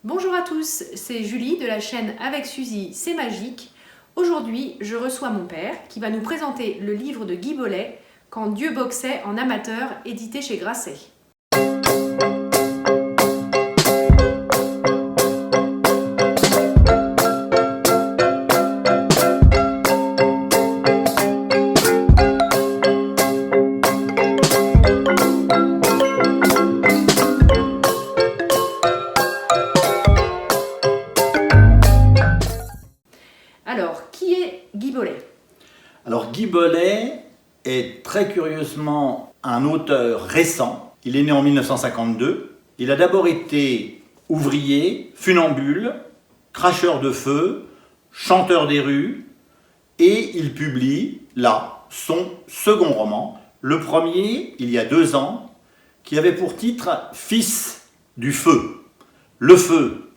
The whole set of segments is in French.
Bonjour à tous, c'est Julie de la chaîne Avec Suzy, c'est magique. Aujourd'hui, je reçois mon père qui va nous présenter le livre de Guy Bollet, Quand Dieu boxait en amateur, édité chez Grasset. Alors, qui est Guy Bollet? Alors Guy Bollet est très curieusement un auteur récent. Il est né en 1952. Il a d'abord été ouvrier, funambule, cracheur de feu, chanteur des rues, et il publie là son second roman, le premier il y a 2 ans, qui avait pour titre Fils du feu. Le feu,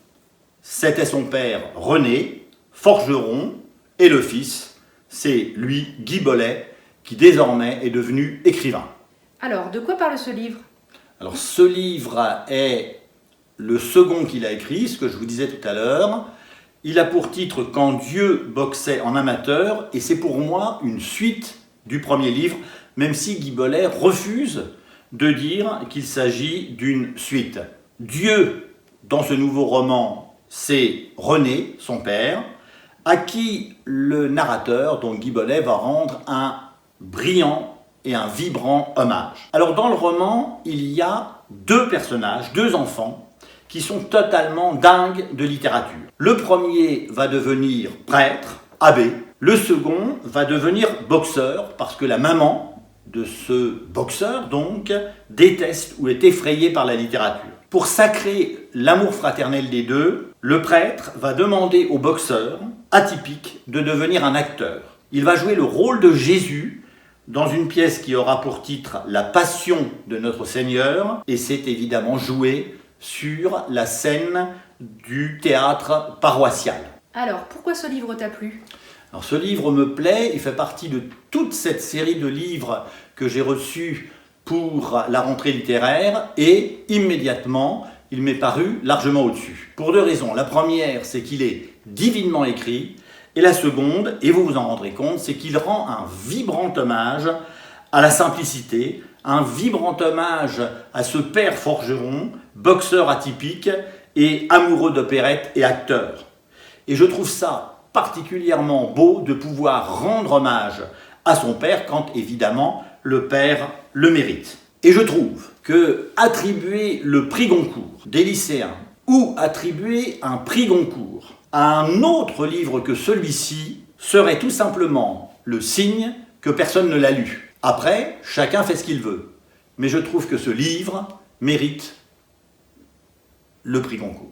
c'était son père René, forgeron, et le fils, c'est lui, Guy Bollet, qui désormais est devenu écrivain. Alors, de quoi parle ce livre? Alors ce livre est le second qu'il a écrit, ce que je vous disais tout à l'heure. Il a pour titre « Quand Dieu boxait en amateur » et c'est pour moi une suite du premier livre, même si Guy Bollet refuse de dire qu'il s'agit d'une suite. Dieu, dans ce nouveau roman, c'est René, son père, à qui le narrateur, donc Guy Bollet, va rendre un brillant et un vibrant hommage. Alors dans le roman, il y a 2 personnages, 2 enfants, qui sont totalement dingues de littérature. Le premier va devenir prêtre, abbé. Le second va devenir boxeur, parce que la maman de ce boxeur, donc, déteste ou est effrayée par la littérature. Pour sacrer l'amour fraternel des deux, le prêtre va demander au boxeur, atypique, de devenir un acteur. Il va jouer le rôle de Jésus dans une pièce qui aura pour titre « La Passion de notre Seigneur » et c'est évidemment joué sur la scène du théâtre paroissial. Alors, pourquoi ce livre t'a plu? Alors ce livre me plaît, il fait partie de toute cette série de livres que j'ai reçus pour la rentrée littéraire et immédiatement, il m'est paru largement au-dessus. Pour 2 raisons. La première, c'est qu'il est divinement écrit et la seconde, et vous vous en rendrez compte, c'est qu'il rend un vibrant hommage à la simplicité, un vibrant hommage à ce père forgeron, boxeur atypique et amoureux d'opérette et acteur. Et je trouve ça particulièrement beau de pouvoir rendre hommage à son père quand évidemment le père le mérite. Et je trouve que attribuer le prix Goncourt des lycéens ou attribuer un prix Goncourt à un autre livre que celui-ci serait tout simplement le signe que personne ne l'a lu. Après, chacun fait ce qu'il veut. Mais je trouve que ce livre mérite le prix Goncourt.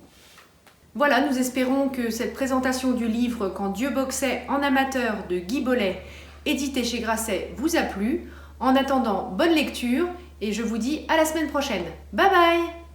Voilà, nous espérons que cette présentation du livre Quand Dieu boxait en amateur de Guy Bollet, édité chez Grasset, vous a plu. En attendant, bonne lecture et je vous dis à la semaine prochaine. Bye bye!